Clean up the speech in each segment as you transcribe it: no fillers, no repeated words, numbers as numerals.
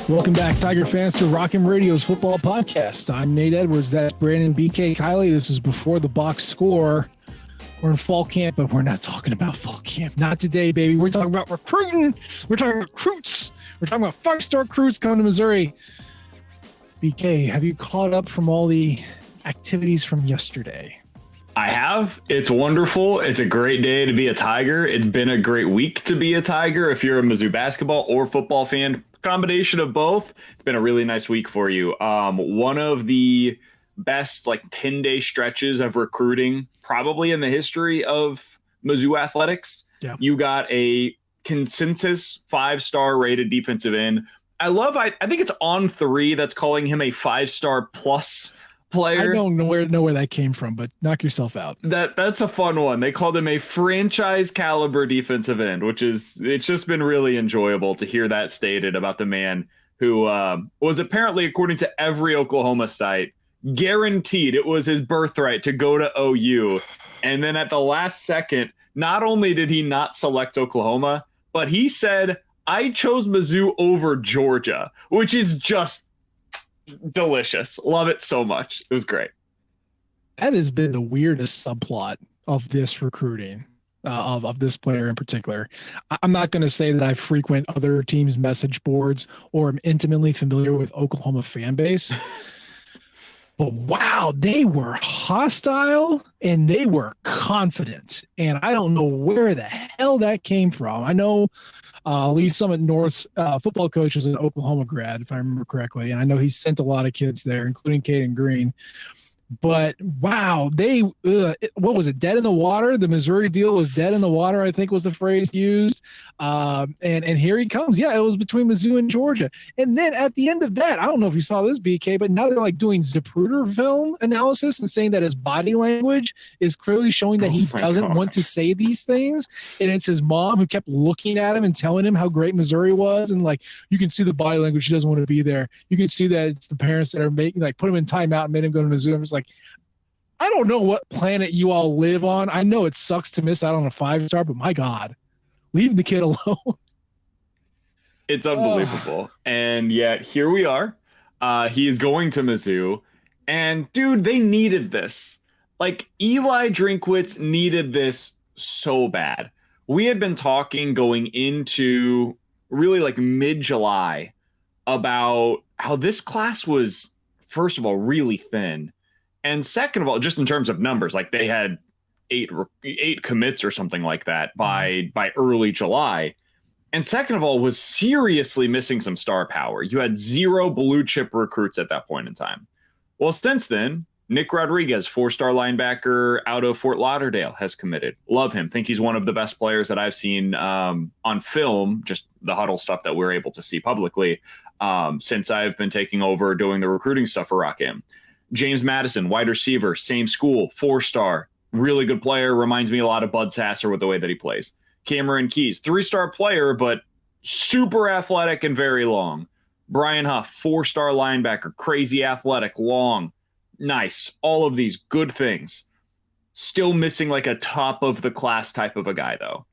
Welcome back, Tiger fans, to Rock'em Radio's football podcast. I'm Nate Edwards. That's Brandon BK Kiley. This is Before the Box Score. We're in fall camp, but we're not talking about fall camp. Not today, baby. We're talking about recruiting. We're talking about recruits. We're talking about five-star recruits coming to Missouri. BK, have you caught up from all the activities from yesterday? I have. It's wonderful. It's a great day to be a Tiger. It's been a great week to be a Tiger. If you're a Mizzou basketball or football fan, combination of both, it's been a really nice week for you. One of the best 10-day stretches of recruiting probably in the history of Mizzou athletics. Yeah. You got a consensus 5-star rated defensive end. I think it's On 3 that's calling him a 5-star plus player. I don't know where that came from, but knock yourself out. That's a fun one. They called him a franchise caliber defensive end, it's just been really enjoyable to hear that stated about the man who was apparently, according to every Oklahoma site, guaranteed it was his birthright to go to OU. And then at the last second, not only did he not select Oklahoma, but he said, I chose Mizzou over Georgia, which is just delicious. Love it so much. It was great. That has been the weirdest subplot of this recruiting, of this player in particular. I'm not going to say that I frequent other teams' message boards or am intimately familiar with Oklahoma fan base, but wow, they were hostile and they were confident. And I don't know where the hell that came from. I know Lee Summit North's football coach is an Oklahoma grad, if I remember correctly. And I know he sent a lot of kids there, including Caden Green. But wow, what was it? Dead in the water. The Missouri deal was dead in the water, I think was the phrase used. And here he comes. Yeah, it was between Mizzou and Georgia. And then at the end of that, I don't know if you saw this, BK, but now they're doing Zapruder film analysis and saying that his body language is clearly showing that he doesn't want to say these things. And it's his mom who kept looking at him and telling him how great Missouri was. And you can see the body language. She doesn't want to be there. You can see that it's the parents that are making, put him in timeout and made him go to Mizzou. I'm just I don't know what planet you all live on. I know it sucks to miss out on a 5-star, but my God, leave the kid alone. It's unbelievable. And yet here we are. He is going to Mizzou. And dude, they needed this. Eli Drinkwitz needed this so bad. We had been talking going into really mid-July about how this class was, first of all, really thin. And second of all, just in terms of numbers, they had eight commits or something like that by early July. And second of all, was seriously missing some star power. You had 0 blue chip recruits at that point in time. Well, since then, Nick Rodriguez, 4-star linebacker out of Fort Lauderdale, has committed. Love him. Think he's one of the best players that I've seen on film, just the huddle stuff that we're able to see publicly since I've been taking over doing the recruiting stuff for Rock'em. James Madison, wide receiver, same school, 4-star, really good player. Reminds me a lot of Bud Sasser with the way that he plays. Cameron Keys, 3-star player, but super athletic and very long. Brian Huff, 4-star linebacker, crazy athletic, long, nice. All of these good things. Still missing a top of the class type of a guy, though.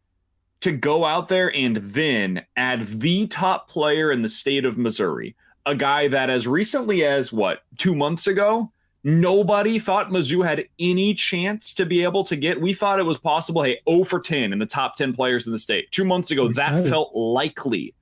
To go out there and then add the top player in the state of Missouri, a guy that as recently as 2 months ago, nobody thought Mizzou had any chance to be able to get. We thought it was possible. Hey, 0 for 10 in the top 10 players in the state. 2 months ago, that felt likely.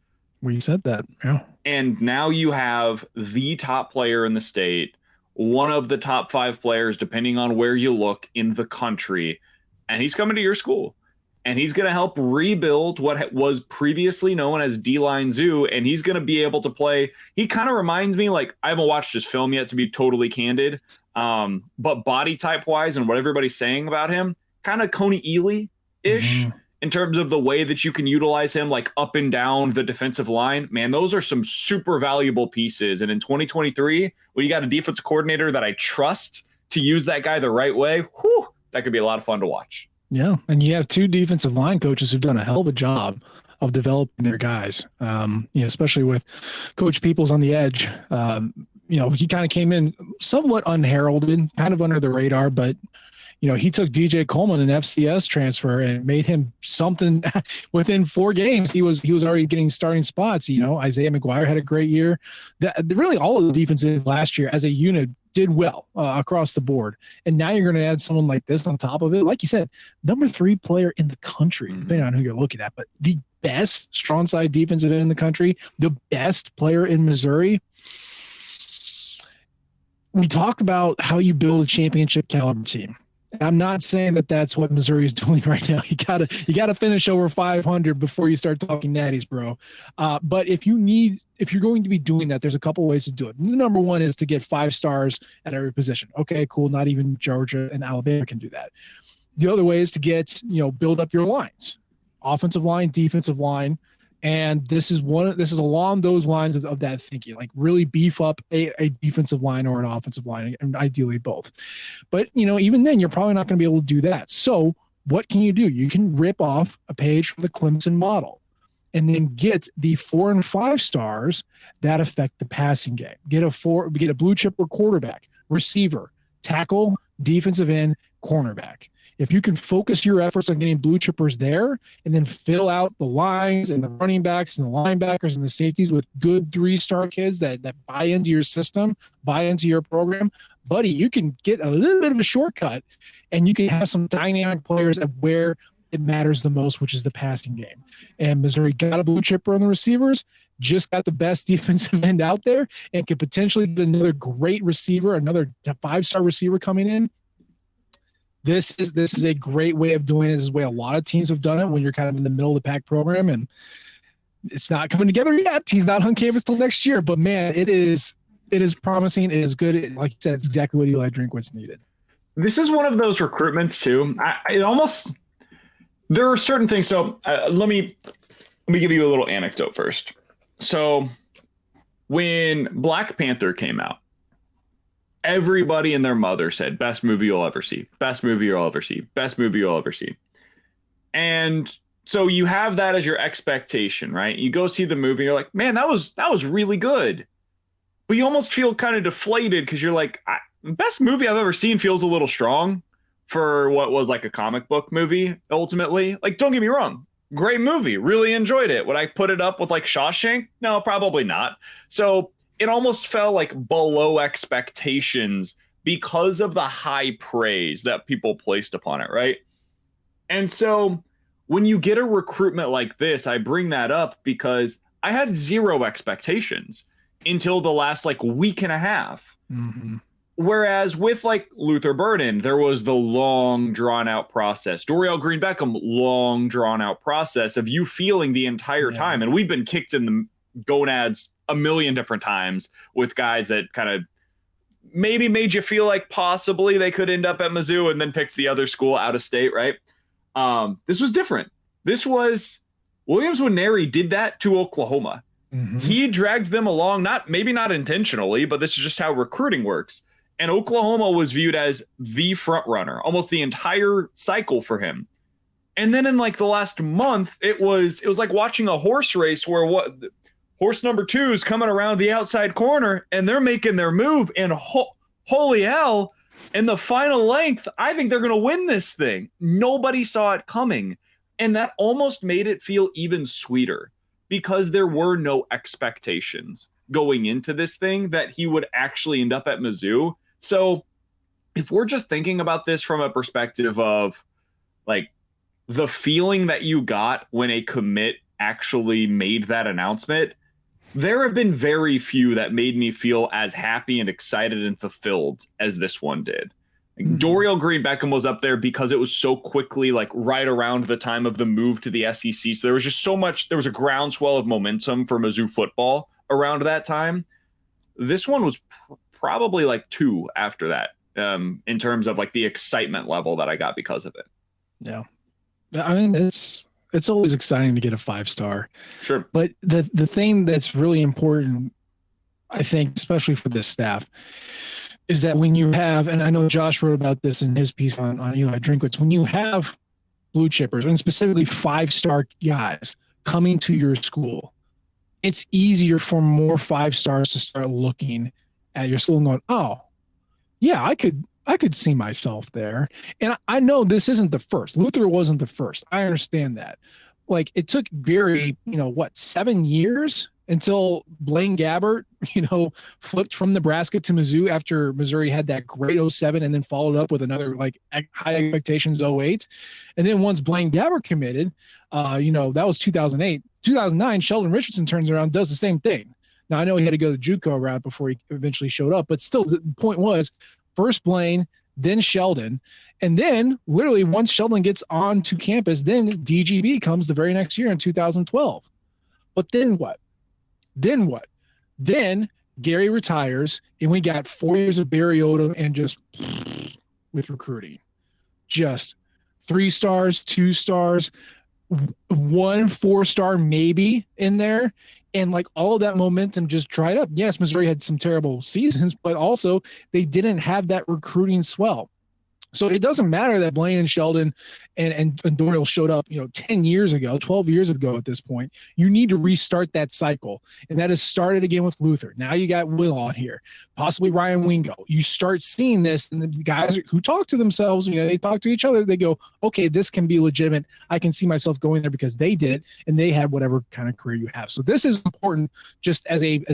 We said that. Yeah. And now you have the top player in the state, one of the top 5 players, depending on where you look in the country. And he's coming to your school. And he's going to help rebuild what was previously known as D-Line Zoo, and he's going to be able to play. He kind of reminds me, I haven't watched his film yet, to be totally candid, but body type-wise and what everybody's saying about him, kind of Coney Ely-ish in terms of the way that you can utilize him, up and down the defensive line. Man, those are some super valuable pieces. And in 2023, when you got a defensive coordinator that I trust to use that guy the right way, that could be a lot of fun to watch. Yeah, and you have 2 defensive line coaches who've done a hell of a job of developing their guys, especially with Coach Peoples on the edge. He kind of came in somewhat unheralded, kind of under the radar, but he took DJ Coleman, an FCS transfer, and made him something within 4 games. He was already getting starting spots. Isaiah McGuire had a great year. Really all of the defenses last year as a unit did well across the board. And now you're going to add someone like this on top of it. Like you said, number 3 player in the country, depending on who you're looking at, but the best strong side defensive end in the country, the best player in Missouri. We talk about how you build a championship caliber team. And I'm not saying that that's what Missouri is doing right now. You gotta finish over 500 before you start talking natties, bro. But if you're going to be doing that, there's a couple ways to do it. Number one is to get 5 stars at every position. Okay, cool. Not even Georgia and Alabama can do that. The other way is to get, build up your lines, offensive line, defensive line. And this is along those lines of that thinking, like really beef up a defensive line or an offensive line, and ideally both. But, even then, you're probably not going to be able to do that. So what can you do? You can rip off a page from the Clemson model and then get the 4 and 5 stars that affect the passing game. Get a blue chipper quarterback, receiver, tackle, defensive end, cornerback. If you can focus your efforts on getting blue chippers there and then fill out the lines and the running backs and the linebackers and the safeties with good 3-star kids that buy into your system, buy into your program, buddy, you can get a little bit of a shortcut and you can have some dynamic players at where it matters the most, which is the passing game. And Missouri got a blue chipper on the receivers, just got the best defensive end out there, and could potentially get another great receiver, another 5-star receiver coming in. This is a great way of doing it. This is the way a lot of teams have done it when you're kind of in the middle of the pack program, and it's not coming together yet. He's not on campus till next year, but man, it is promising. It is good. Like you said, it's exactly what Eli Drinkwitz needed. This is one of those recruitments too. There are certain things. So let me give you a little anecdote first. So when Black Panther came out, everybody and their mother said, best movie you'll ever see, best movie you'll ever see, best movie you'll ever see. And so you have that as your expectation, right? You go see the movie, you're like, man, that was really good. But you almost feel kind of deflated because you're like, best movie I've ever seen feels a little strong for what was like a comic book movie, ultimately. Like, don't get me wrong. Great movie. Really enjoyed it. Would I put it up with like Shawshank? No, probably not. So it almost felt like below expectations because of the high praise that people placed upon it, right? And so when you get a recruitment like this, I bring that up because I had 0 expectations until the last like week and a half. Mm-hmm. Whereas with like Luther Burden, there was the long drawn out process. Dorial Green Beckham, long drawn out process of you feeling the entire time. And we've been kicked in the gonads a million different times with guys that kind of maybe made you feel like possibly they could end up at Mizzou and then picked the other school out of state, right? This was different. This was Williams Nwaneri did that to Oklahoma. Mm-hmm. He drags them along, maybe not intentionally, but this is just how recruiting works. And Oklahoma was viewed as the front runner almost the entire cycle for him. And then in like the last month, it was like watching a horse race where horse number 2 is coming around the outside corner and they're making their move, and holy hell, in the final length, I think they're going to win this thing. Nobody saw it coming. And that almost made it feel even sweeter because there were no expectations going into this thing that he would actually end up at Mizzou. So if we're just thinking about this from a perspective of like the feeling that you got when a commit actually made that announcement, there have been very few that made me feel as happy and excited and fulfilled as this one did. Like, Dorial Green Beckham was up there because it was so quickly, like right around the time of the move to the SEC. So there was just so much, there was a groundswell of momentum for Mizzou football around that time. This one was probably like 2 after that, in terms of like the excitement level that I got because of it. Yeah. I mean, it's always exciting to get a 5-star. Sure. But the thing that's really important, I think, especially for this staff, is that when you have, and I know Josh wrote about this in his piece on Eli Drinkwitz, when you have blue chippers, and specifically 5-star guys coming to your school, it's easier for more 5 stars to start looking at your school and going, oh, yeah, I could I could see myself there. And I know this isn't the first. Luther wasn't the first. I understand that. Like it took Gary, 7 years until Blaine Gabbert, flipped from Nebraska to Mizzou after Missouri had that great 07 and then followed up with another like high expectations 08. And then once Blaine Gabbert committed, that was 2008. 2009, Sheldon Richardson turns around, does the same thing. Now I know he had to go the JUCO route before he eventually showed up, but still the point was first Blaine, then Sheldon. And then literally once Sheldon gets onto campus, then DGB comes the very next year in 2012. But then what? Then Gary retires and we got 4 years of Barry Odom and just with recruiting. Just 3 stars, 2 stars, 1 4-star maybe in there. And like all of that momentum just dried up. Yes, Missouri had some terrible seasons, but also they didn't have that recruiting swell. So it doesn't matter that Blaine and Sheldon and Doyle showed up, 10 years ago, 12 years ago at this point. You need to restart that cycle. And that has started again with Luther. Now you got Will on here, possibly Ryan Wingo. You start seeing this, and the guys who talk to themselves, they talk to each other. They go, okay, this can be legitimate. I can see myself going there because they did it, and they had whatever kind of career you have. So this is important just as a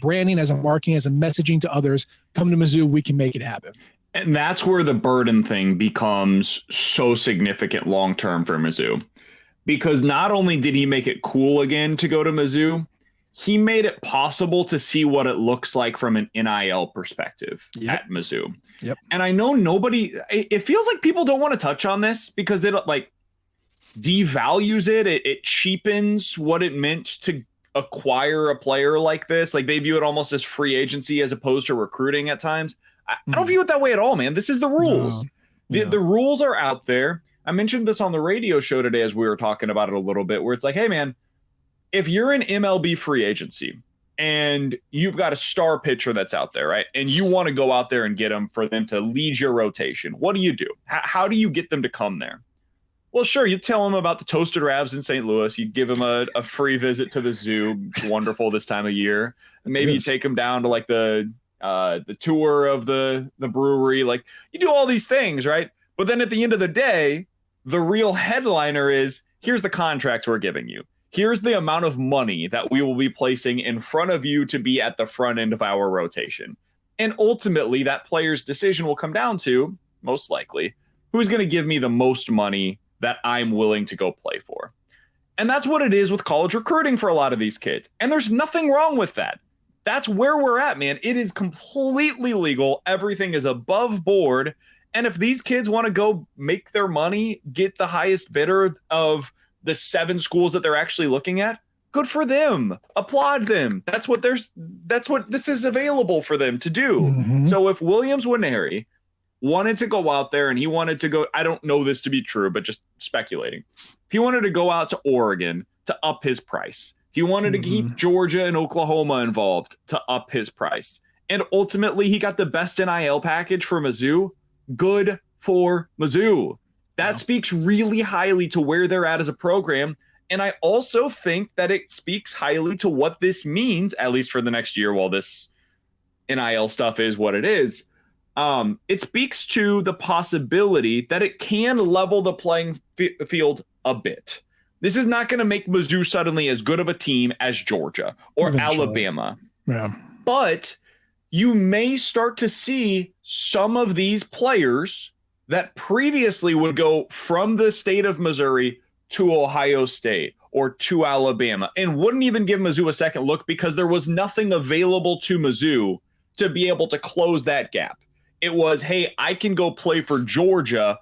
branding, as a marketing, as a messaging to others. Come to Mizzou, we can make it happen. And that's where the burden thing becomes so significant long-term for Mizzou. Because not only did he make it cool again to go to Mizzou, he made it possible to see what it looks like from an NIL perspective at Mizzou. Yep. And I know it feels like people don't want to touch on this because it like devalues it. It cheapens what it meant to acquire a player like this. Like they view it almost as free agency as opposed to recruiting at times. I don't view it that way at all, man. This is the rules. No. The rules are out there. I mentioned this on the radio show today as we were talking about it a little bit, where it's like, hey, man, if you're an MLB free agency and you've got a star pitcher that's out there, right, and you want to go out there and get them for them to lead your rotation, what do you do? How do you get them to come there? Well, sure, you tell them about the Toasted Ravs in St. Louis. You give them a free visit to the zoo. It's wonderful this time of year. And maybe you take them down to like the tour of the brewery. Like you do all these things, right? But then at the end of the day, the real headliner is, here's the contracts we're giving you. Here's the amount of money that we will be placing in front of you to be at the front end of our rotation. And ultimately that player's decision will come down to, most likely, who's going to give me the most money that I'm willing to go play for. And that's what it is with college recruiting for a lot of these kids. And there's nothing wrong with that. That's where we're at, man. It is completely legal. Everything is above board. And if these kids want to go make their money, get the highest bidder of the 7 schools that they're actually looking at, good for them. Applaud them. That's what this is available for them to do. Mm-hmm. So if Williams Nwaneri wanted to go out there and he wanted to go, I don't know this to be true, but just speculating. If he wanted to go out to Oregon to up his price, he wanted to keep Georgia and Oklahoma involved to up his price. And ultimately, he got the best NIL package for Mizzou. Good for Mizzou. That speaks really highly to where they're at as a program. And I also think that it speaks highly to what this means, at least for the next year while this NIL stuff is what it is. It speaks to the possibility that it can level the playing field a bit. This is not going to make Mizzou suddenly as good of a team as Georgia or Alabama. Yeah. But you may start to see some of these players that previously would go from the state of Missouri to Ohio State or to Alabama and wouldn't even give Mizzou a second look because there was nothing available to Mizzou to be able to close that gap. It was, hey, I can go play for Georgia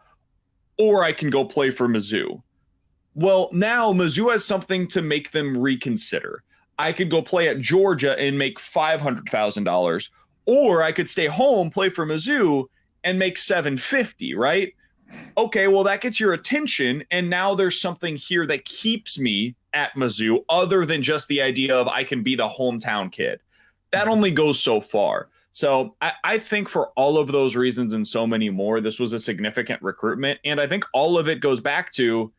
or I can go play for Mizzou. Well, now Mizzou has something to make them reconsider. I could go play at Georgia and make $500,000, or I could stay home, play for Mizzou, and make $750,000, right? Okay, well, that gets your attention, and now there's something here that keeps me at Mizzou other than just the idea of I can be the hometown kid. That only goes so far. So I think for all of those reasons and so many more, this was a significant recruitment, and I think all of it goes back to,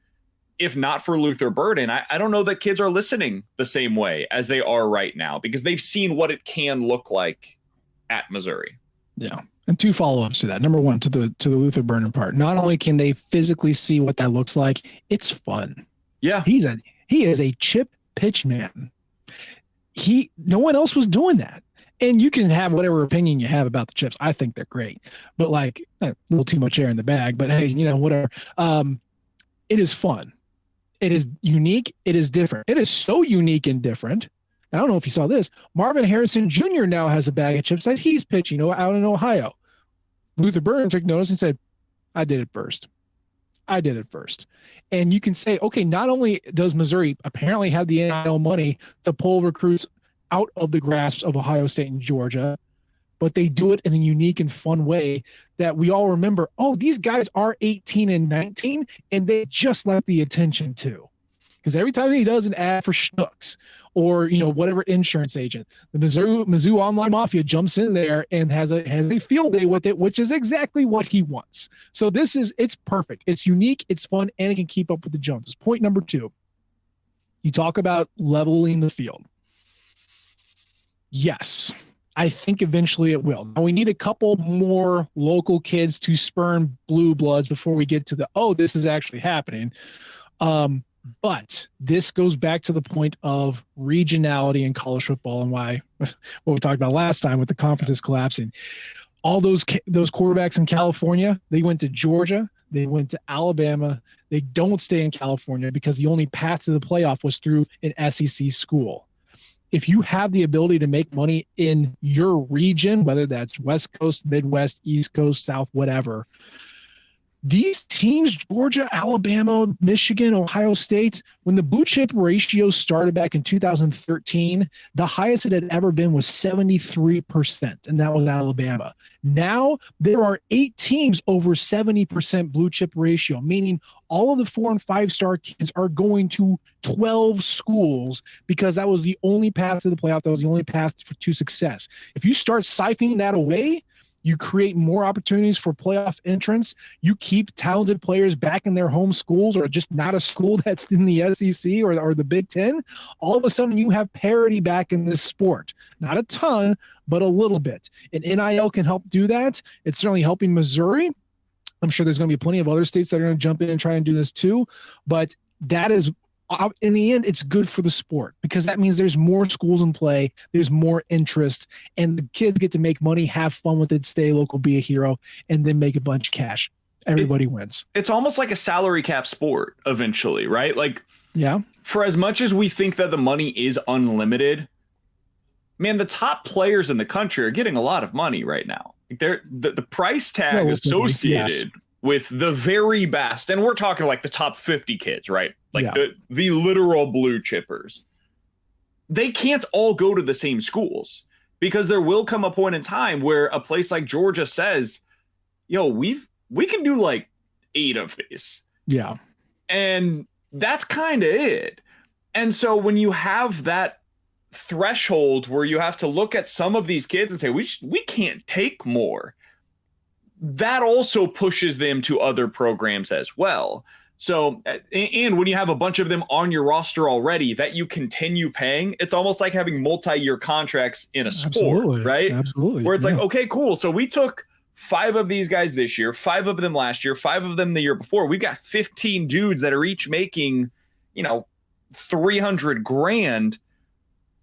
if not for Luther Burden, I don't know that kids are listening the same way as they are right now because they've seen what it can look like at Missouri. Yeah. And two follow-ups to that. Number one, to the Luther Burden part. Not only can they physically see what that looks like, it's fun. Yeah. He is a chip pitch man. No one else was doing that. And you can have whatever opinion you have about the chips. I think they're great, but like a little too much air in the bag, but hey, whatever. It is fun. It is unique. It is different. It is so unique and different. I don't know if you saw this. Marvin Harrison Jr. now has a bag of chips that he's pitching out in Ohio. Luther Burden took notice and said, I did it first. And you can say, okay, not only does Missouri apparently have the NIL money to pull recruits out of the grasps of Ohio State and Georgia, but they do it in a unique and fun way that we all remember, oh, these guys are 18 and 19, and they just like the attention too. Because every time he does an ad for Schnucks or whatever insurance agent, the Mizzou Online Mafia jumps in there and has a field day with it, which is exactly what he wants. So it's perfect. It's unique, it's fun, and it can keep up with the Joneses. Point number 2, you talk about leveling the field. Yes, I think eventually it will. Now we need a couple more local kids to spurn blue bloods before we get to this is actually happening. But this goes back to the point of regionality in college football and why what we talked about last time with the conferences collapsing. All those quarterbacks in California, they went to Georgia, they went to Alabama. They don't stay in California because the only path to the playoff was through an SEC school. If you have the ability to make money in your region, whether that's West Coast, Midwest, East Coast, South, whatever, these teams, Georgia, Alabama, Michigan, Ohio State, when the blue chip ratio started back in 2013, the highest it had ever been was 73%, and that was Alabama. Now there are 8 teams over 70% blue chip ratio, meaning all of the 4- and 5-star kids are going to 12 schools because that was the only path to the playoff. That was the only path to success. If you start siphoning that away, you create more opportunities for playoff entrance. You keep talented players back in their home schools or just not a school that's in the SEC or the Big Ten. All of a sudden, you have parity back in this sport. Not a ton, but a little bit. And NIL can help do that. It's certainly helping Missouri. I'm sure there's going to be plenty of other states that are going to jump in and try and do this too. But that is, in the end, it's good for the sport because that means there's more schools in play, there's more interest, and the kids get to make money, have fun with it, stay local, be a hero, and then make a bunch of cash. Everybody wins. It's almost like a salary cap sport eventually, right? Like, yeah. For as much as we think that the money is unlimited, man, the top players in the country are getting a lot of money right now. The price tag associated with the very best, and we're talking like the top 50 kids, right? Like the literal blue chippers. They can't all go to the same schools because there will come a point in time where a place like Georgia says, yo, we can do like 8 of these. Yeah. And that's kind of it. And so when you have that threshold where you have to look at some of these kids and say, we can't take more, that also pushes them to other programs as well. So, and when you have a bunch of them on your roster already that you continue paying, it's almost like having multi-year contracts in a sport, right? Absolutely. Where it's like, okay, cool. So we took 5 of these guys this year, 5 of them last year, 5 of them the year before. We've got 15 dudes that are each making, $300,000.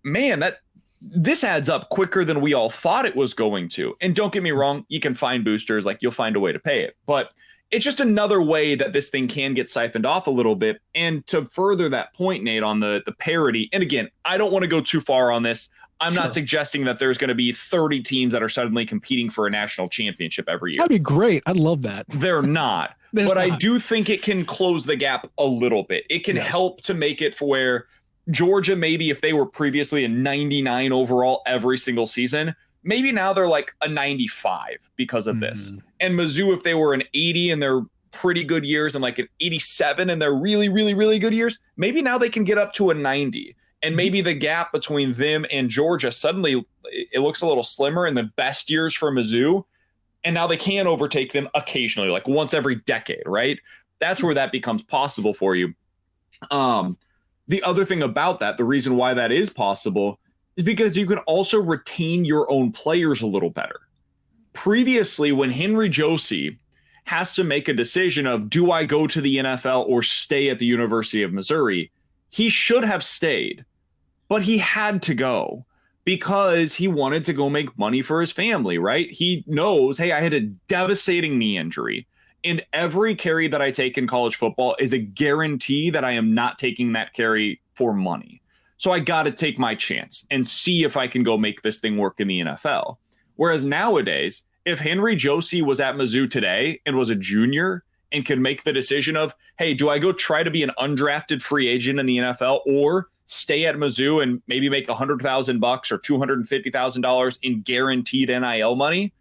Man, this adds up quicker than we all thought it was going to. And don't get me wrong, you can find boosters, like you'll find a way to pay it. But it's just another way that this thing can get siphoned off a little bit. And to further that point, Nate, on the parity, and again, I don't want to go too far on this. I'm not suggesting that there's going to be 30 teams that are suddenly competing for a national championship every year. That'd be great. I'd love that. They're not. But I do think it can close the gap a little bit. It can help to make it for where Georgia, maybe if they were previously a 99 overall every single season, maybe now they're like a 95 because of this. And Mizzou, if they were an 80 in their pretty good years and like an 87 in their really, really, really good years, maybe now they can get up to a 90. And maybe the gap between them and Georgia, suddenly it looks a little slimmer in the best years for Mizzou. And now they can overtake them occasionally, like once every decade, right? That's where that becomes possible for you. The other thing about that, the reason why that is possible is because you can also retain your own players a little better. previously, when Henry Josie has to make a decision of, do I go to the NFL or stay at the University of Missouri, he should have stayed, but he had to go because he wanted to go make money for his family, right? He knows, hey, I had a devastating knee injury, and every carry that I take in college football is a guarantee that I am not taking that carry for money. So I got to take my chance and see if I can go make this thing work in the NFL. Whereas nowadays, if Henry Josie was at Mizzou today and was a junior and could make the decision of, hey, do I go try to be an undrafted free agent in the NFL or stay at Mizzou and maybe make $100,000 or $250,000 in guaranteed NIL money,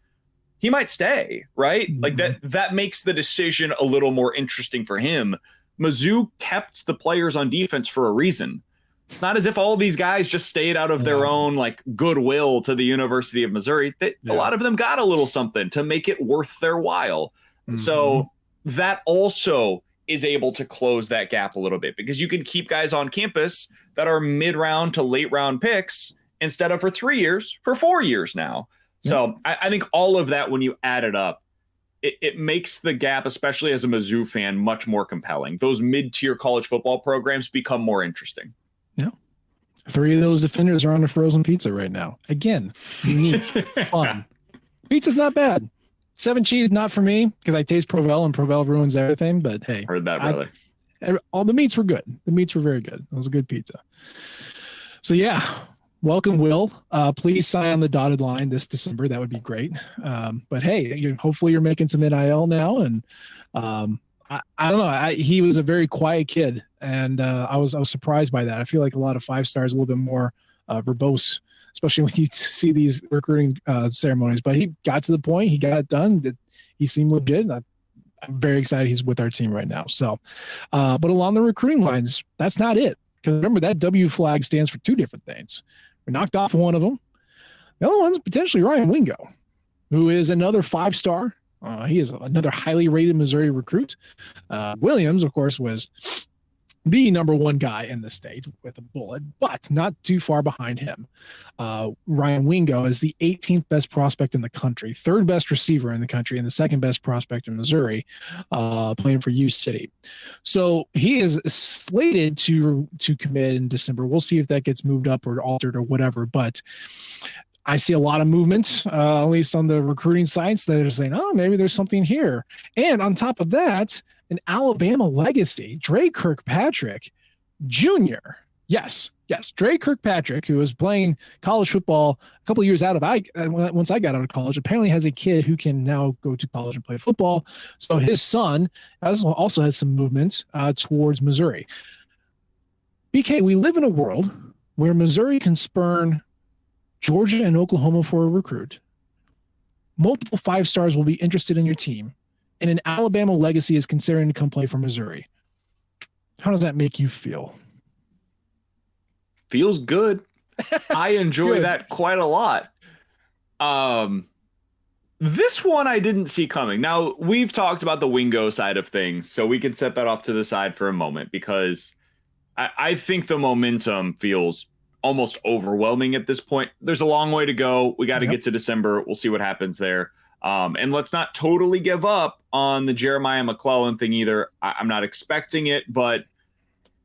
he might stay, right? Mm-hmm. Like that makes the decision a little more interesting for him. Mizzou kept the players on defense for a reason. It's not as if all these guys just stayed out of their own like goodwill to the University of Missouri. A lot of them got a little something to make it worth their while. Mm-hmm. So that also is able to close that gap a little bit because you can keep guys on campus that are mid-round to late-round picks instead of for 3 years, for 4 years now. Yeah. So I think all of that, when you add it up, it makes the gap, especially as a Mizzou fan, much more compelling. Those mid-tier college football programs become more interesting. Yeah. 3 of those defenders are on a frozen pizza right now. Again, unique, fun. Pizza's not bad. 7 cheese, not for me because I taste Provel and Provel ruins everything. But hey, heard that, brother. All the meats were good. The meats were very good. It was a good pizza. So yeah, welcome, Will. Please sign on the dotted line this December. That would be great. But hey, hopefully you're making some NIL now. And I don't know. He was a very quiet kid, and I was surprised by that. I feel like a lot of 5 stars a little bit more verbose, especially when you see these recruiting ceremonies. But he got to the point. He got it done. He seemed legit. I'm very excited he's with our team right now. So, but along the recruiting lines, that's not it. Because remember, that W flag stands for 2 different things. We knocked off one of them. The other one's potentially Ryan Wingo, who is another 5-star. He is another highly rated Missouri recruit. Williams, of course, was the number 1 guy in the state with a bullet, but not too far behind him. Ryan Wingo is the 18th best prospect in the country, 3rd best receiver in the country, and the 2nd best prospect in Missouri, playing for U City. So he is slated to commit in December. We'll see if that gets moved up or altered or whatever, but I see a lot of movement, at least on the recruiting sites, that are saying, oh, maybe there's something here. And on top of that, an Alabama legacy, Dre Kirkpatrick Jr. Yes, Dre Kirkpatrick, who was playing college football a couple of years once I got out of college, apparently has a kid who can now go to college and play football. So his son also has some movement towards Missouri. BK, we live in a world where Missouri can spurn Georgia and Oklahoma for a recruit. Multiple 5 stars will be interested in your team, and an Alabama legacy is considering to come play for Missouri. How does that make you feel? Feels good. I enjoy that quite a lot. This one I didn't see coming. Now, we've talked about the Wingo side of things, so we can set that off to the side for a moment because I think the momentum feels almost overwhelming at this point. There's a long way to go. We got to get to December. We'll see what happens there. And let's not totally give up on the Jeremiah McClellan thing either. I'm not expecting it, but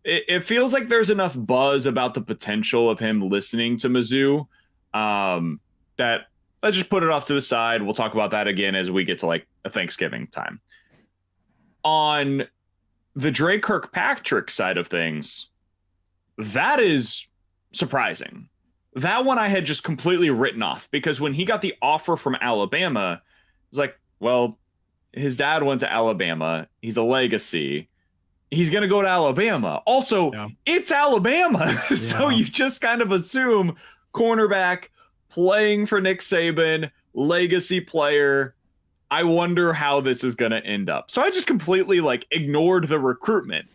it feels like there's enough buzz about the potential of him listening to Mizzou that let's just put it off to the side. We'll talk about that again as we get to like a Thanksgiving time. On the Dre Kirkpatrick side of things, that is surprising. That one I had just completely written off because when he got the offer from Alabama, it was like, well, his dad went to Alabama. He's a legacy. He's going to go to Alabama. Also, It's Alabama. So you just kind of assume cornerback playing for Nick Saban, legacy player. I wonder how this is going to end up. So I just completely ignored the recruitment.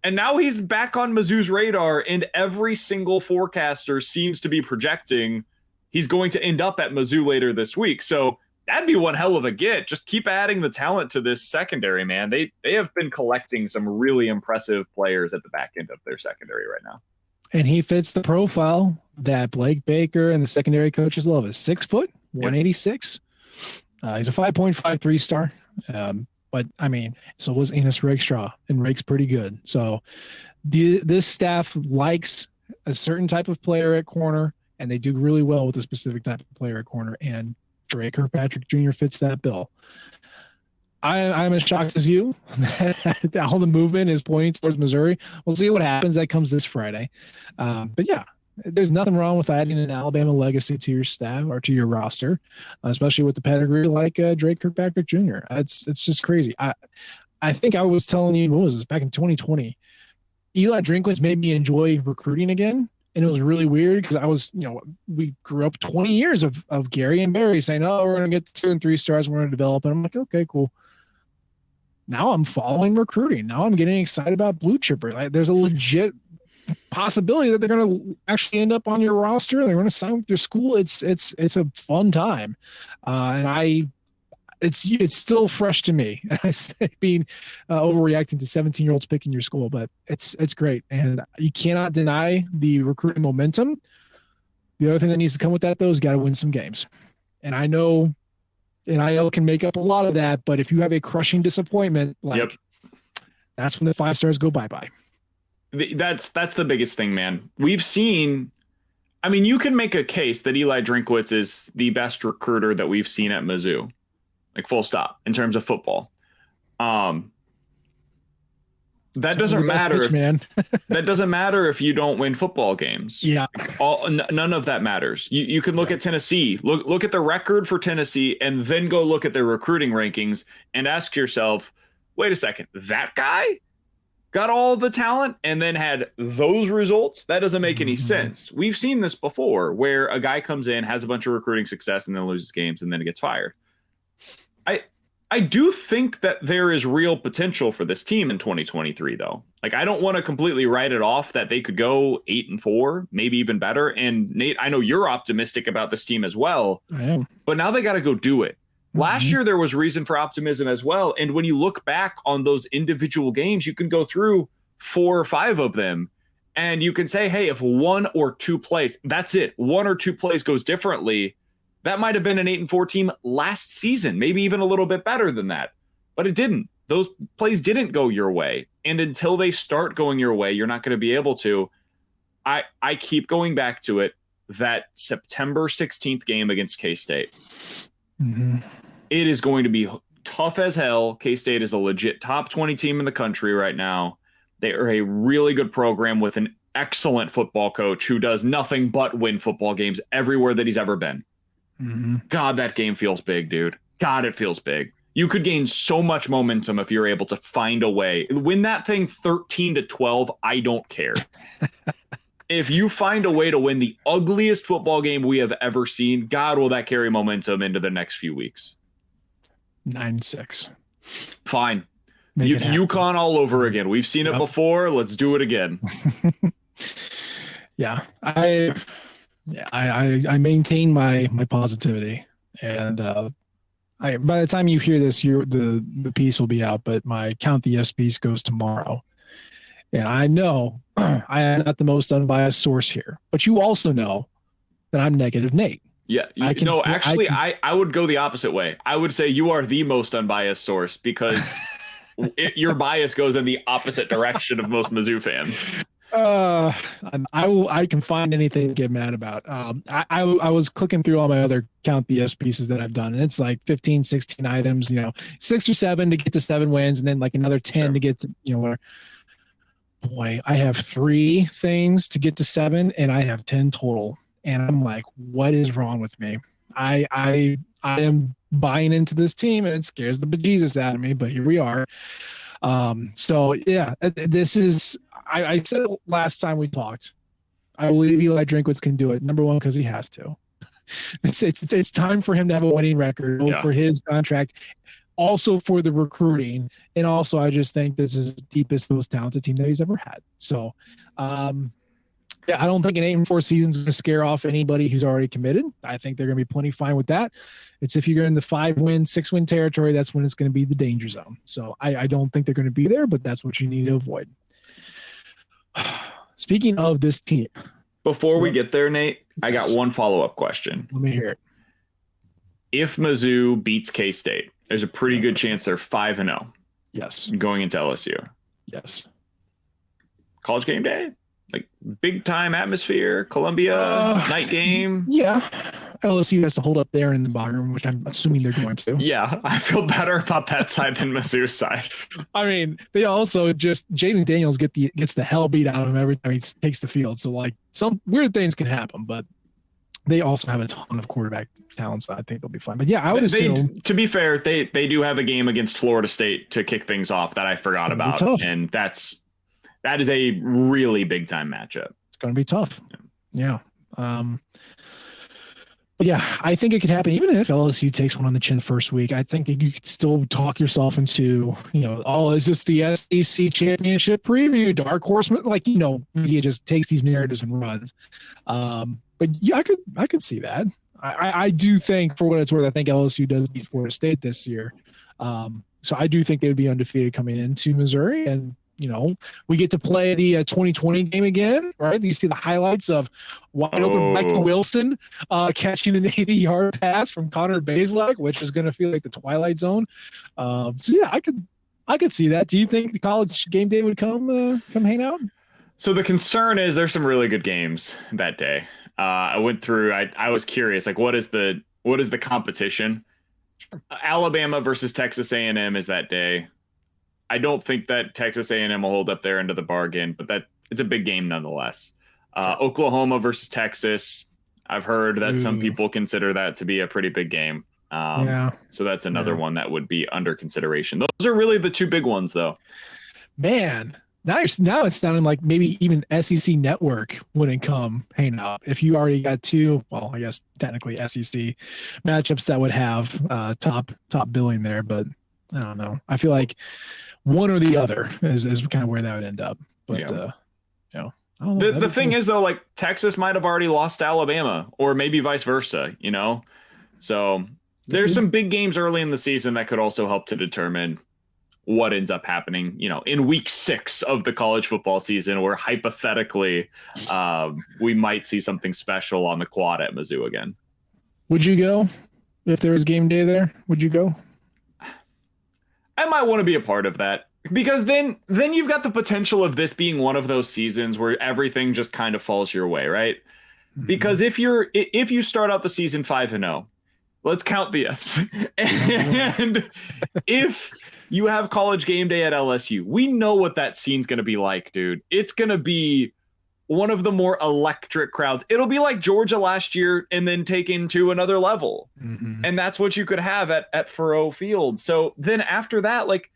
And now he's back on Mizzou's radar, and every single forecaster seems to be projecting he's going to end up at Mizzou later this week. So that'd be one hell of a get. Just keep adding the talent to this secondary, man. They have been collecting some really impressive players at the back end of their secondary right now. And he fits the profile that Blake Baker and the secondary coaches love. Is 6 foot, 186. He's a 5.53 star. But I mean, so was Enos Rakestraw, and Rake's pretty good. So this staff likes a certain type of player at corner, and they do really well with a specific type of player at corner. And Drake Kirkpatrick Jr. fits that bill. I'm as shocked as you that all the movement is pointing towards Missouri. We'll see what happens. That comes this Friday. But yeah, there's nothing wrong with adding an Alabama legacy to your staff or to your roster, especially with the pedigree like Drake Kirkpatrick Jr. It's just crazy. I think I was telling you, what was this, back in 2020? Eli Drinkwitz made me enjoy recruiting again. And it was really weird because I was, we grew up 20 years of Gary and Barry saying, oh, we're going to get 2 and 3 stars, we're going to develop. And I'm like, okay, cool. Now I'm following recruiting. Now I'm getting excited about blue chipper. Like, there's a legit possibility that they're going to actually end up on your roster. They're going to sign with your school. It's a fun time. And it's still fresh to me. And I say being overreacting to 17-year-olds picking your school, but it's great. And you cannot deny the recruiting momentum. The other thing that needs to come with that, though, is got to win some games. And I know NIL can make up a lot of that, but if you have a crushing disappointment, that's when the 5 stars go bye-bye. That's the biggest thing, man. We've seen, I mean, you can make a case that Eli Drinkwitz is the best recruiter that we've seen at Mizzou. Like, full stop, in terms of football. That doesn't matter, that doesn't matter if you don't win football games. Yeah, none of that matters. You can look at Tennessee, look at the record for Tennessee, and then go look at their recruiting rankings and ask yourself, wait a second, that guy got all the talent and then had those results? That doesn't make any sense. We've seen this before, where a guy comes in, has a bunch of recruiting success, and then loses games, and then gets fired. I do think that there is real potential for this team in 2023, though. Like, I don't want to completely write it off that they could go 8-4, maybe even better. And Nate, I know you're optimistic about this team as well. I am. But now they got to go do it. Last year, there was reason for optimism as well. And when you look back on those individual games, you can go through 4 or 5 of them. And you can say, hey, if 1 or 2 plays, that's it. 1 or 2 plays goes differently. That might have been an 8-4 team last season, maybe even a little bit better than that. But it didn't. Those plays didn't go your way. And until they start going your way, you're not going to be able to. I keep going back to it, that September 16th game against K-State. It is going to be tough as hell. K-State is a legit top 20 team in the country right now. They are a really good program with an excellent football coach who does nothing but win football games everywhere that he's ever been. God, that game feels big, dude. God, it feels big. You could gain so much momentum if you're able to find a way. Win that thing 13-12, I don't care. If you find a way to win the ugliest football game we have ever seen, God, will that carry momentum into the next few weeks? 9-6. Fine. UConn all over again. We've seen it before. Let's do it again. Yeah. I maintain my positivity, and by the time you hear this, the piece will be out. But my Count the F's piece goes tomorrow, and I know I am not the most unbiased source here, but you also know that I'm negative Nate. Yeah, I would go the opposite way. I would say you are the most unbiased source because your bias goes in the opposite direction of most Mizzou fans. I can find anything to get mad about. I was clicking through all my other Count the F's pieces that I've done, and it's like 15, 16 items, 6 or 7 to get to 7 wins, and then like another 10 to get to, where, boy, I have 3 things to get to 7, and I have 10 total. And I'm like, what is wrong with me? I am buying into this team, and it scares the bejesus out of me, but here we are. So yeah, this is, I said it last time we talked. I believe Eli Drinkwitz can do it. Number one, because he has to. It's time for him to have a winning record, both for his contract, also for the recruiting, and also I just think this is the deepest, most talented team that he's ever had. So, yeah, I don't think an 8-4 season is going to scare off anybody who's already committed. I think they're going to be plenty fine with that. It's if you're in the 5-win, 6-win territory, that's when it's going to be the danger zone. So I don't think they're going to be there, but that's what you need to avoid. Speaking of this team. Before we get there, Nate, I got one follow-up question. Let me hear it. if Mizzou beats K-State, there's a pretty good chance they're 5-0. Yes. Going into LSU. Yes. College game day? Like big time atmosphere, Columbia, night game. Yeah. LSU has to hold up there in the bottom room, which I'm assuming they're going to. Yeah, I feel better about that side than Mizzou's side. I mean, they also just Jaden Daniels gets the hell beat out of him every time he takes the field. So like some weird things can happen, but they also have a ton of quarterback talent, so I think they'll be fine. But yeah, I would assume. To be fair, they do have a game against Florida State to kick things off that I forgot about, and that is a really big time matchup. It's going to be tough. Yeah. But yeah, I think it could happen even if LSU takes one on the chin the first week. I think you could still talk yourself into, is this the SEC championship preview? Dark horse, like, media just takes these narratives and runs. But yeah, I could see that. I do think, for what it's worth, I think LSU does beat Florida State this year. So I do think they would be undefeated coming into Missouri, and we get to play the 2020 game again, right? You see the highlights of wide open Michael Wilson catching an 80-yard pass from Connor Bazelak, which is going to feel like the Twilight Zone. So yeah, I could see that. Do you think the college game day would come hang out? So the concern is there's some really good games that day. I went through. I was curious, like what is the competition? Alabama versus Texas A&M is that day. I don't think that Texas A&M will hold up their end of the bargain, but it's a big game nonetheless. Oklahoma versus Texas. I've heard that some people consider that to be a pretty big game. So that's another one that would be under consideration. Those are really the two big ones, though. Man, now it's sounding like maybe even SEC Network wouldn't come hang out if you already got two. Well, I guess technically SEC matchups that would have top billing there, but I don't know. I feel like one or the other is kind of where that would end up. But the thing is though, like Texas might have already lost to Alabama, or maybe vice versa. So there's some big games early in the season that could also help to determine what ends up happening. In week 6 of the college football season, where hypothetically we might see something special on the quad at Mizzou again. Would you go if there was game day there? Would you go? I might want to be a part of that, because then you've got the potential of this being one of those seasons where everything just kind of falls your way, right? Mm-hmm. Because if you start out the season 5-0, let's count the Fs. And if you have college game day at LSU, we know what that scene's going to be like, dude. It's going to be one of the more electric crowds. It'll be like Georgia last year and then taken to another level. Mm-hmm. And that's what you could have at Faurot Field. So then after that, like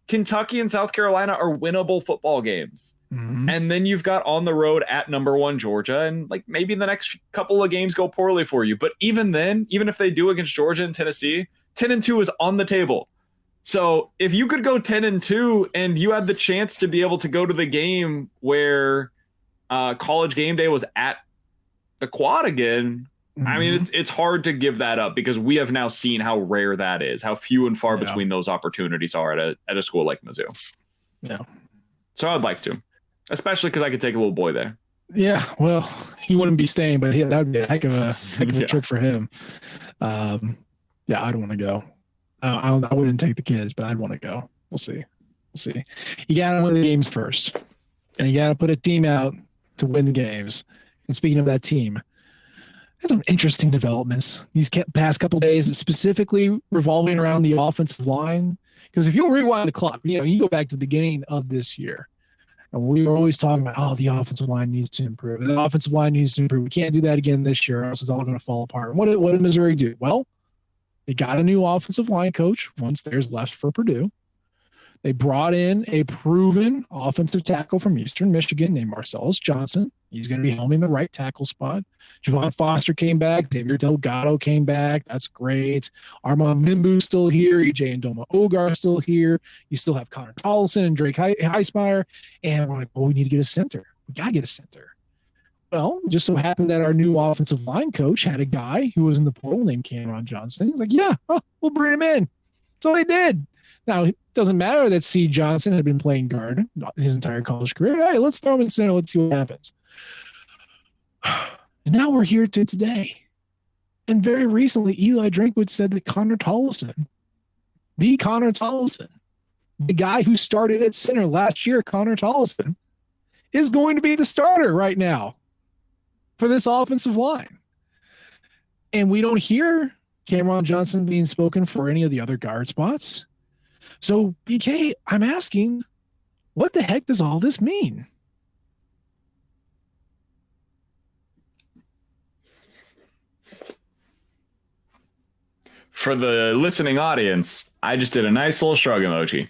Kentucky and South Carolina are winnable football games. Mm-hmm. And then you've got on the road at number 1 Georgia, and like maybe the next couple of games go poorly for you. But even then, even if they do against Georgia and Tennessee, 10-2 is on the table. So if you could go 10-2 and you had the chance to be able to go to the game where college game day was at the quad again, mm-hmm. I mean, it's hard to give that up, because we have now seen how rare that is, how few and far between those opportunities are at a school like Mizzou. Yeah. So I'd like to, especially because I could take a little boy there. Yeah, well, he wouldn't be staying, but that would be a heck of a trip for him. I'd want to go. I wouldn't take the kids, but I'd want to go. We'll see. You got to win the games first, and you got to put a team out to win the games. And speaking of that team, there's some interesting developments these past couple of days, specifically revolving around the offensive line. Because if you'll rewind the clock, you go back to the beginning of this year, and we were always talking about, the offensive line needs to improve. The offensive line needs to improve. We can't do that again this year, or else it's all going to fall apart. And what did Missouri do? Well, they got a new offensive line coach once theirs left for Purdue. They brought in a proven offensive tackle from Eastern Michigan named Marcellus Johnson. He's going to be helming the right tackle spot. Javon Foster came back. Xavier Delgado came back. That's great. Armand Mimbu's still here. EJ Ndoma Ogar's still here. You still have Connor Tollison and Drake Heismeyer. And we're like, we need to get a center. We got to get a center. Well, just so happened that our new offensive line coach had a guy who was in the portal named Cameron Johnson. He's like, we'll bring him in. So they did. Now, it doesn't matter that C. Johnson had been playing guard his entire college career. Hey, let's throw him in center. Let's see what happens. And now we're here to today. And very recently, Eli Drinkwitz said that Connor Tollison, the guy who started at center last year, Connor Tollison, is going to be the starter right now for this offensive line. And we don't hear Cameron Johnson being spoken for any of the other guard spots. So, BK, I'm asking, what the heck does all this mean? For the listening audience, I just did a nice little shrug emoji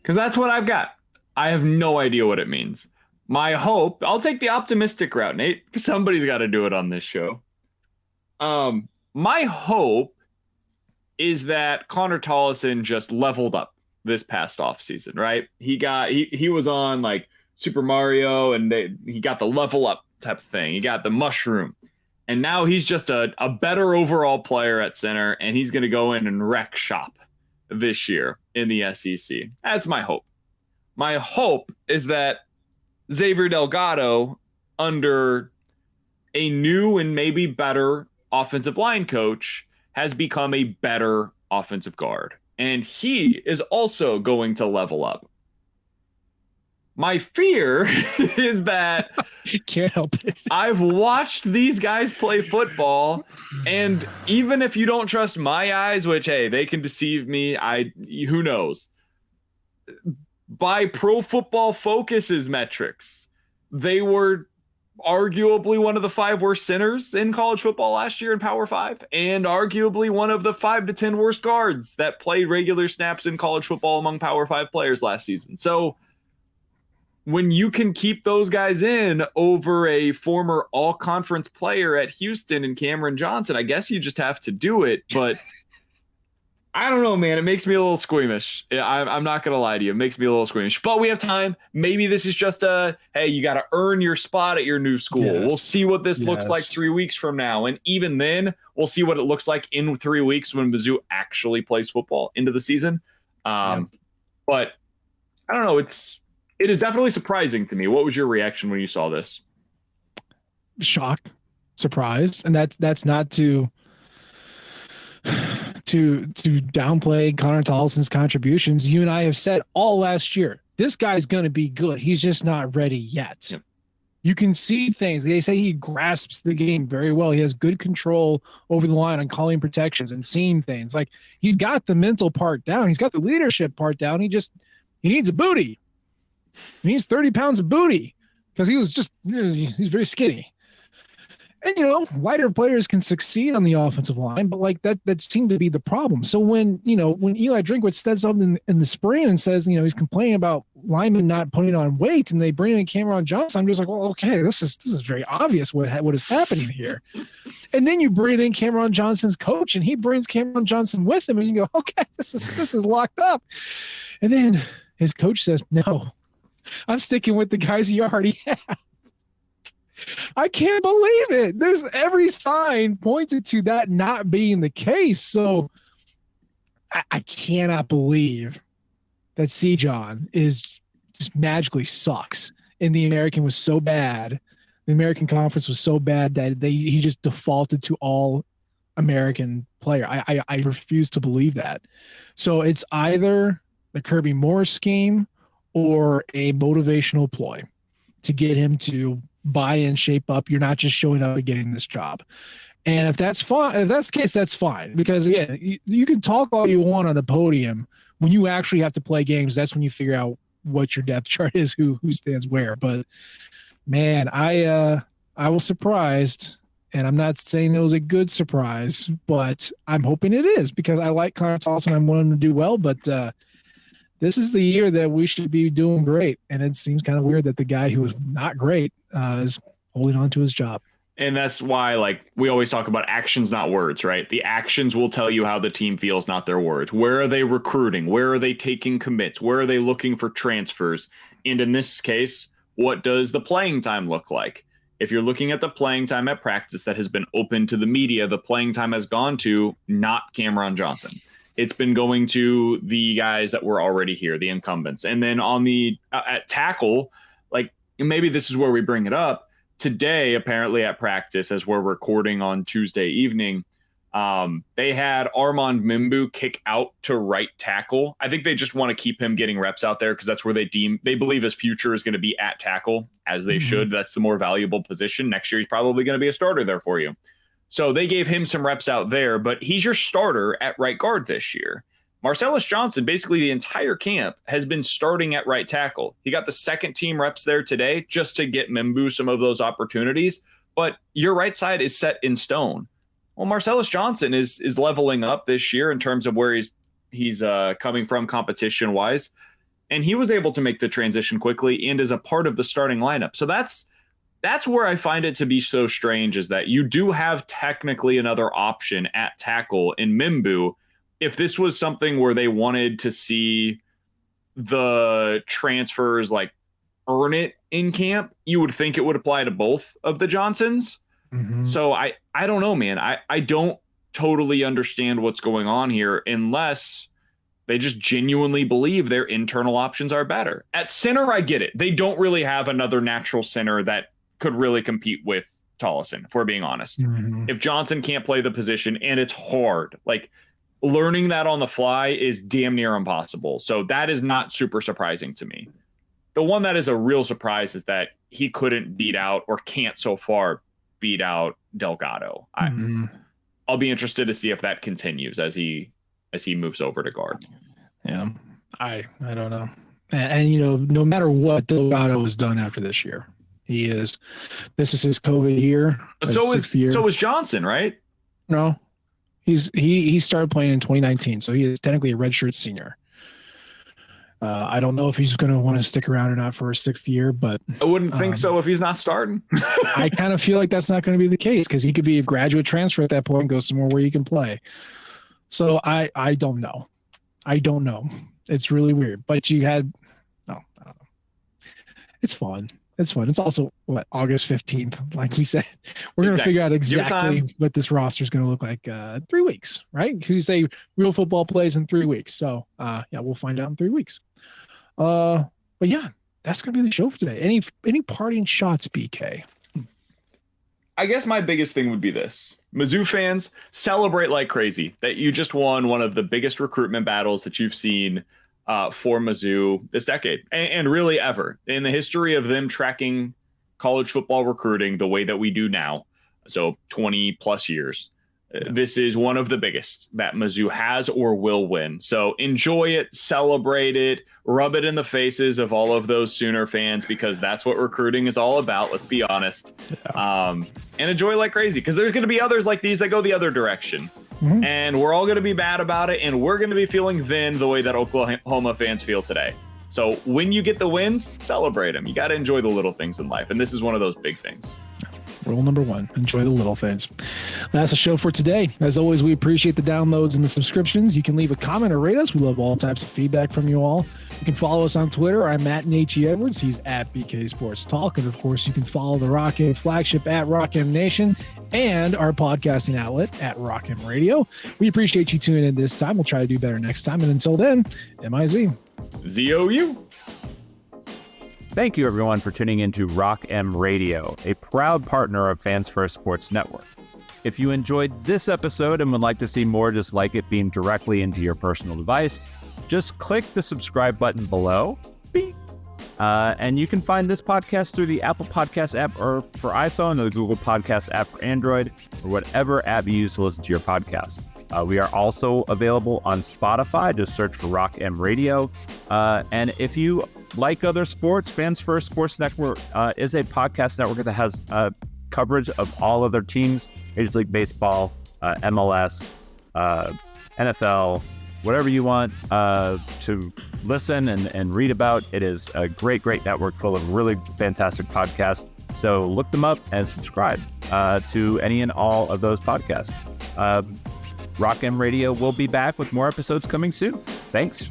because that's what I've got. I have no idea what it means. My hope, I'll take the optimistic route, Nate, because somebody's got to do it on this show. My hope is that Connor Tollison just leveled up this past offseason, right? He was on like Super Mario and he got the level up type of thing. He got the mushroom. And now he's just a better overall player at center, and he's going to go in and wreck shop this year in the SEC. That's my hope. My hope is that Xavier Delgado, under a new and maybe better offensive line coach, has become a better offensive guard. And he is also going to level up. My fear is that can't help it. I've watched these guys play football, and even if you don't trust my eyes, which, hey, they can deceive me, who knows? By Pro Football Focus's metrics, they were arguably one of the 5 worst centers in college football last year in Power 5, and arguably one of the 5 to 10 worst guards that played regular snaps in college football among Power 5 players last season. So when you can keep those guys in over a former all-conference player at Houston and Cameron Johnson, I guess you just have to do it. But I don't know, man. It makes me a little squeamish. I'm not going to lie to you. It makes me a little squeamish. But we have time. Maybe this is just hey, you got to earn your spot at your new school. Yes. We'll see what this looks like 3 weeks from now. And even then, we'll see what it looks like in 3 weeks when Mizzou actually plays football into the season. But I don't know. It is definitely surprising to me. What was your reaction when you saw this? Shock, surprise, and that's not to downplay Connor Tollison's contributions. You and I have said all last year, this guy's going to be good. He's just not ready yet. Yep. You can see things. They say he grasps the game very well. He has good control over the line on calling protections and seeing things. Like, he's got the mental part down. He's got the leadership part down. He needs a booty. He needs 30 pounds of booty because he's very skinny. And, lighter players can succeed on the offensive line, but like that seemed to be the problem. So when Eli Drinkwitz said something in the spring and says, he's complaining about linemen not putting on weight and they bring in Cameron Johnson, I'm just like, well, okay, this is very obvious what is happening here. And then you bring in Cameron Johnson's coach and he brings Cameron Johnson with him and you go, okay, this is locked up. And then his coach says, no, I'm sticking with the guys you already have. I can't believe it. There's every sign pointed to that not being the case. So I cannot believe that C. John is just magically sucks. And the American was so bad. The American Conference was so bad that he just defaulted to all American player. I refuse to believe that. So it's either the Kirby Morris scheme or a motivational ploy to get him to buy in, shape up. You're not just showing up and getting this job. And if that's fine, if that's the case, that's fine. Because again, you can talk all you want on the podium. When you actually have to play games, that's when you figure out what your depth chart is, who stands where. But man, I was surprised, and I'm not saying it was a good surprise, but I'm hoping it is because I like Connor Tollison. I want him to do well, but this is the year that we should be doing great. And it seems kind of weird that the guy who was not great is holding on to his job. And that's why, like, we always talk about actions, not words, right? The actions will tell you how the team feels, not their words. Where are they recruiting? Where are they taking commits? Where are they looking for transfers? And in this case, what does the playing time look like? If you're looking at the playing time at practice that has been open to the media, the playing time has gone to not Cameron Johnson. It's been going to the guys that were already here, the incumbents. And then on the at tackle, like, maybe this is where we bring it up. Today, apparently at practice, as we're recording on Tuesday evening, They had Armand Mimbu kick out to right tackle. I think they just want to keep him getting reps out there because that's where they believe his future is going to be at tackle, as they should. That's the more valuable position. Next year, he's probably going to be a starter there for you. So they gave him some reps out there, but he's your starter at right guard this year. Marcellus Johnson, basically the entire camp, has been starting at right tackle. He got the second team reps there today just to get Mimbu some of those opportunities, but your right side is set in stone. Well, Marcellus Johnson is leveling up this year in terms of where he's coming from competition-wise, and he was able to make the transition quickly and is a part of the starting lineup. So that's where I find it to be so strange, is that you do have technically another option at tackle in Mimbu. If this was something where they wanted to see the transfers like earn it in camp, you would think it would apply to both of the Johnsons. So I don't know, man. I don't totally understand what's going on here unless they just genuinely believe their internal options are better. At center, I get it. They don't really have another natural center that could really compete with Tollison, if we're being honest. If Johnson can't play the position, and it's hard, like learning that on the fly is damn near impossible. So that is not super surprising to me. The one that is a real surprise is that he couldn't beat out, or can't so far beat out, Delgado. I'll be interested to see if that continues as he moves over to guard. Yeah, I don't know. And you know, no matter what, Delgado is done after this year. This is his COVID year. So is Johnson, right? No, he started playing in 2019, so he is technically a redshirt senior. I don't know if he's going to want to stick around or not for a sixth year, but I wouldn't think so if he's not starting. I kind of feel like that's not going to be the case, because he could be a graduate transfer at that point and go somewhere where he can play. So I don't know. I don't know. It's really weird. But I don't know. It's fun. It's fun. It's also August 15th, like we said. We're going to figure out exactly what this roster is going to look like 3 weeks, right? Because you say real football plays in 3 weeks. So we'll find out in 3 weeks. But yeah, that's going to be the show for today. Any parting shots, BK? I guess my biggest thing would be this. Mizzou fans, celebrate like crazy that you just won one of the biggest recruitment battles that you've seen for Mizzou this decade, and really ever in the history of them tracking college football recruiting the way that we do now. So 20 plus years. This is one of the biggest that Mizzou has or will win. So enjoy it, celebrate it, rub it in the faces of all of those Sooner fans, because that's what recruiting is all about. Let's be honest. And enjoy like crazy, because there's going to be others like these that go the other direction. And we're all going to be bad about it, and we're going to be feeling then the way that Oklahoma fans feel today. So when you get the wins, celebrate them. You got to enjoy the little things in life, and this is one of those big things. Rule number 1, enjoy the little things. That's the show for today. As always, we appreciate the downloads and the subscriptions. You can leave a comment or rate us. We love all types of feedback from you all. You can follow us on Twitter. I'm at H.E. Edwards. He's at BK Sports Talk. And of course, you can follow the Rock M flagship at Rock M Nation and our podcasting outlet at Rock M Radio. We appreciate you tuning in this time. We'll try to do better next time. And until then, M-I-Z. Z-O-U. Thank you, everyone, for tuning into Rock M Radio, a proud partner of Fans First Sports Network. If you enjoyed this episode and would like to see more just like it beamed directly into your personal device, just click the subscribe button below. Beep. And you can find this podcast through the Apple Podcast app or for iPhone, or the Google Podcast app for Android, or whatever app you use to listen to your podcast. We are also available on Spotify. Just search for Rock M Radio. And if you like other sports, Fans First Sports Network is a podcast network that has coverage of all other teams, Major League Baseball, MLS, NFL, whatever you want to listen and read about. It is a great network full of really fantastic podcasts. So look them up and subscribe to any and all of those podcasts. Rock M Radio will be back with more episodes coming soon. Thanks.